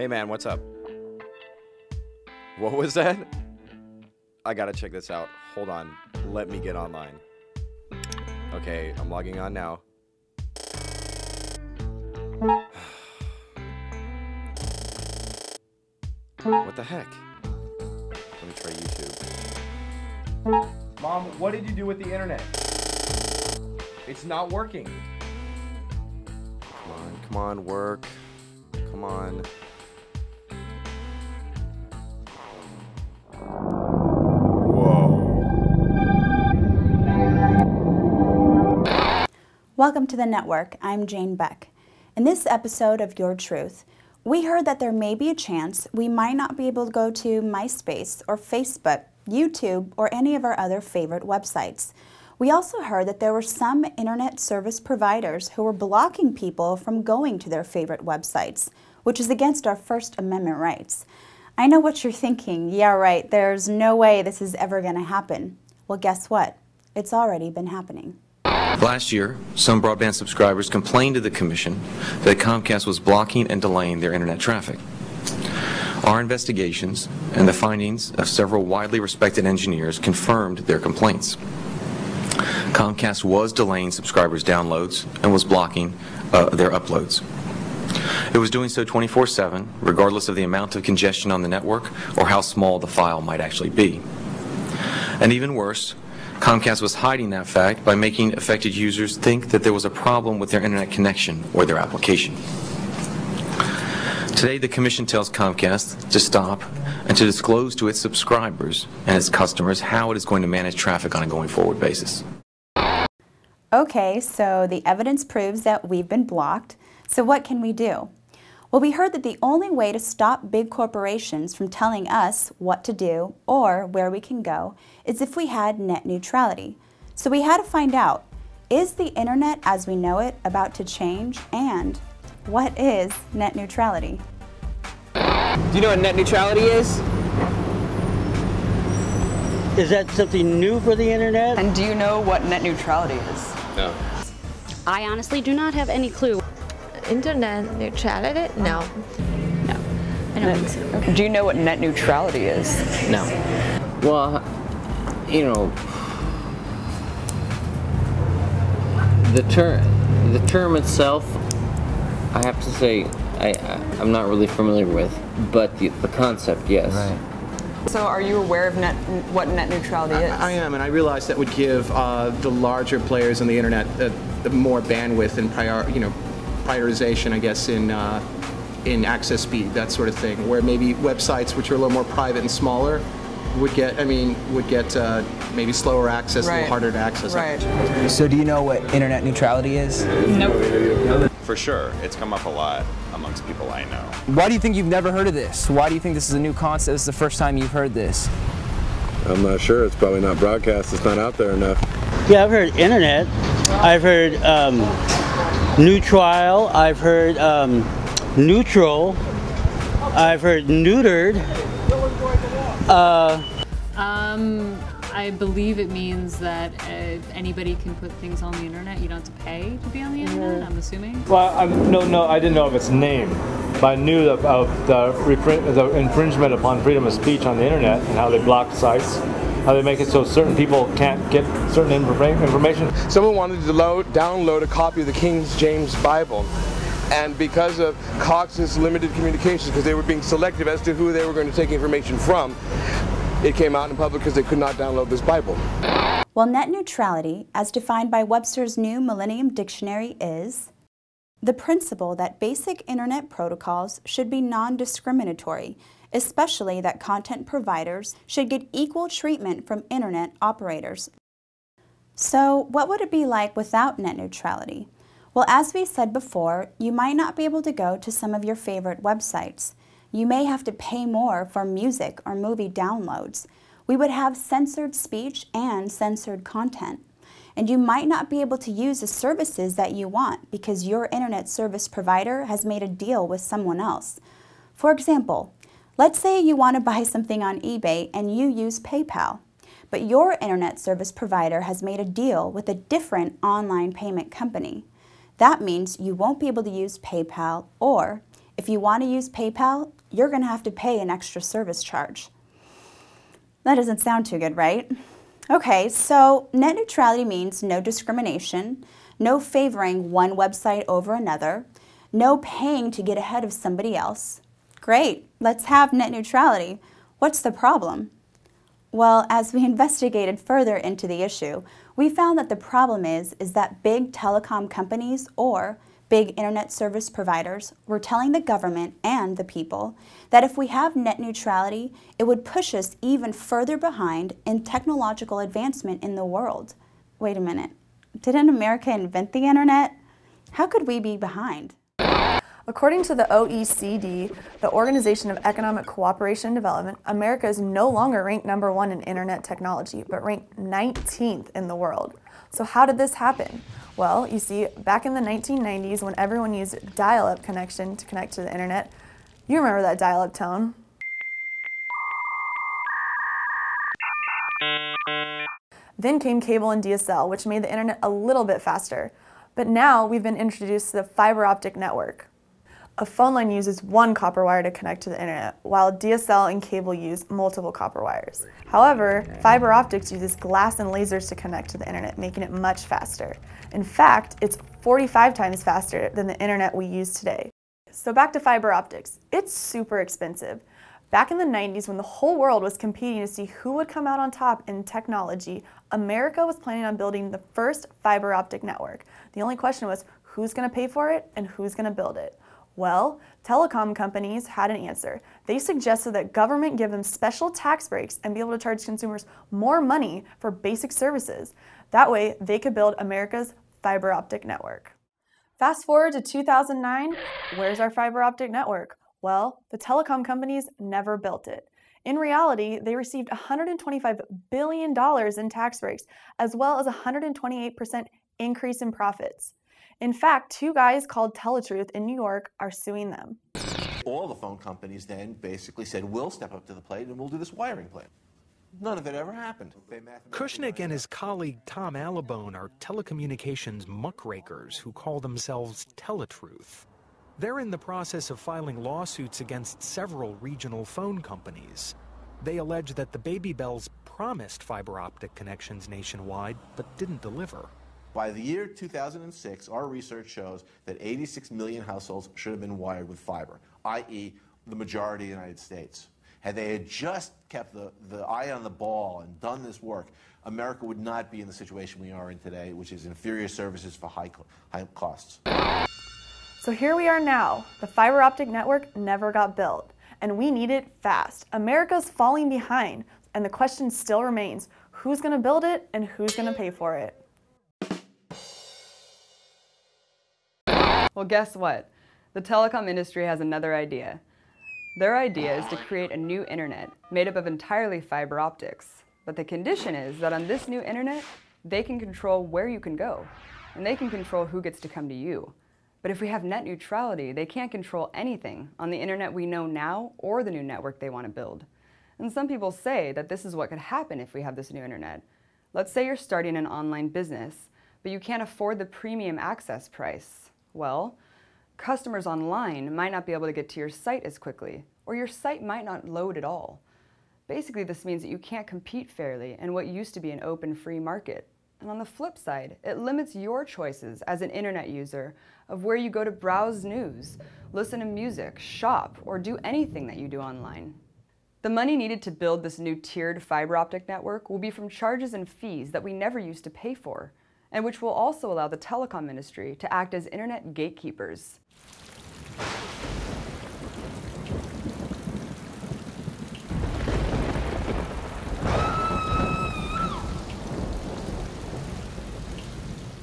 Hey man, what's up? What was that? I gotta check this out. Hold on. Let me get online. Okay, I'm logging on now. What the heck? Let me try YouTube. Mom, what did you do with the internet? It's not working. Come on, work. Come on. Welcome to the network. I'm Jane Beck. In this episode of Your Truth, we heard that there may be a chance we might not be able to go to MySpace or Facebook, YouTube, or any of our other favorite websites. We also heard that there were some internet service providers who were blocking people from going to their favorite websites, which is against our First Amendment rights. I know what you're thinking. Yeah, right, there's no way this is ever going to happen. Well, guess what? It's already been happening. Last year, some broadband subscribers complained to the Commission that Comcast was blocking and delaying their internet traffic. Our investigations and the findings of several widely respected engineers confirmed their complaints. Comcast was delaying subscribers' downloads and was blocking their uploads. It was doing so 24/7, regardless of the amount of congestion on the network or how small the file might actually be. And even worse, Comcast was hiding that fact by making affected users think that there was a problem with their internet connection or their application. Today, the Commission tells Comcast to stop and to disclose to its subscribers and its customers how it is going to manage traffic on a going forward basis. Okay, so the evidence proves that we've been blocked. So what can we do? Well, we heard that the only way to stop big corporations from telling us what to do or where we can go is if we had net neutrality. So we had to find out, is the internet as we know it about to change, and what is net neutrality? Do you know what net neutrality is? Is that something new for the internet? And do you know what net neutrality is? No. I honestly do not have any clue. Internet neutrality? No. No, I don't think so. Okay. Do you know what net neutrality is? No. Well, you know, the term itself, I have to say, I'm not really familiar with, but the concept, yes. Right. So are you aware of what net neutrality is? I am, and I realize that would give the larger players on the internet the more bandwidth and prioritization, I guess, in access speed, that sort of thing, where maybe websites which are a little more private and smaller would get maybe slower access, right. A little harder to access. Right. So do you know what internet neutrality is? Nope. For sure. It's come up a lot amongst people I know. Why do you think you've never heard of this? Why do you think this is a new concept? This is the first time you've heard this? I'm not sure. It's probably not broadcast. It's not out there enough. Yeah, I've heard internet. I've heard neutral. I've heard neutral. I've heard neutered. I believe it means that anybody can put things on the internet. You don't have to pay to be on the internet, I'm assuming. Well, no, I didn't know of its name, but I knew of the infringement upon freedom of speech on the internet and how they block sites, how they make it so certain people can't get certain information. Someone wanted to download a copy of the King James Bible. And because of Cox's limited communications, because they were being selective as to who they were going to take information from, it came out in public because they could not download this Bible. Well, net neutrality, as defined by Webster's New Millennium Dictionary, is the principle that basic internet protocols should be non-discriminatory, especially that content providers should get equal treatment from internet operators. So, what would it be like without net neutrality? Well, as we said before, you might not be able to go to some of your favorite websites. You may have to pay more for music or movie downloads. We would have censored speech and censored content. And you might not be able to use the services that you want because your internet service provider has made a deal with someone else. For example, let's say you want to buy something on eBay and you use PayPal, but your internet service provider has made a deal with a different online payment company. That means you won't be able to use PayPal, or If you want to use PayPal, you're going to have to pay an extra service charge. That doesn't sound too good, right? Okay, so net neutrality means no discrimination, no favoring one website over another, no paying to get ahead of somebody else. Great, let's have net neutrality. What's the problem? Well, as we investigated further into the issue, we found that the problem is that big telecom companies or big internet service providers were telling the government and the people that if we have net neutrality, it would push us even further behind in technological advancement in the world. Wait a minute, didn't America invent the internet? How could we be behind? According to the OECD, the Organization of Economic Cooperation and Development, America is no longer ranked #1 in internet technology, but ranked 19th in the world. So how did this happen? Well, you see, back in the 1990s when everyone used dial-up connection to connect to the internet, you remember that dial-up tone. Then came cable and DSL, which made the internet a little bit faster. But now we've been introduced to the fiber optic network. A phone line uses one copper wire to connect to the internet, while DSL and cable use multiple copper wires. However, fiber optics uses glass and lasers to connect to the internet, making it much faster. In fact, it's 45 times faster than the internet we use today. So back to fiber optics. It's super expensive. Back in the 90s, when the whole world was competing to see who would come out on top in technology, America was planning on building the first fiber optic network. The only question was, who's going to pay for it and who's going to build it? Well, telecom companies had an answer. They suggested that government give them special tax breaks and be able to charge consumers more money for basic services. That way, they could build America's fiber optic network. Fast forward to 2009, where's our fiber optic network? Well, the telecom companies never built it. In reality, they received $125 billion in tax breaks, as well as a 128% increase in profits. In fact, two guys called Teletruth in New York are suing them. All the phone companies then basically said, we'll step up to the plate and we'll do this wiring plan. None of it ever happened. Kushnick and his colleague Tom Allibone are telecommunications muckrakers who call themselves Teletruth. They're in the process of filing lawsuits against several regional phone companies. They allege that the Baby Bells promised fiber optic connections nationwide, but didn't deliver. By the year 2006, our research shows that 86 million households should have been wired with fiber, i.e. the majority of the United States. Had they had just kept the eye on the ball and done this work, America would not be in the situation we are in today, which is inferior services for high costs. So here we are now. The fiber optic network never got built, and we need it fast. America's falling behind, and the question still remains, who's going to build it and who's going to pay for it? Well, guess what? The telecom industry has another idea. Their idea is to create a new internet made up of entirely fiber optics. But the condition is that on this new internet, they can control where you can go, and they can control who gets to come to you. But if we have net neutrality, they can't control anything on the internet we know now or the new network they want to build. And some people say that this is what could happen if we have this new internet. Let's say you're starting an online business, but you can't afford the premium access price. Well, customers online might not be able to get to your site as quickly, or your site might not load at all. Basically, this means that you can't compete fairly in what used to be an open, free market. And on the flip side, it limits your choices as an internet user of where you go to browse news, listen to music, shop, or do anything that you do online. The money needed to build this new tiered fiber optic network will be from charges and fees that we never used to pay for, and which will also allow the telecom industry to act as internet gatekeepers.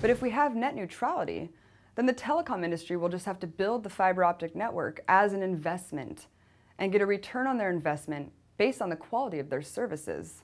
But if we have net neutrality, then the telecom industry will just have to build the fiber optic network as an investment and get a return on their investment based on the quality of their services.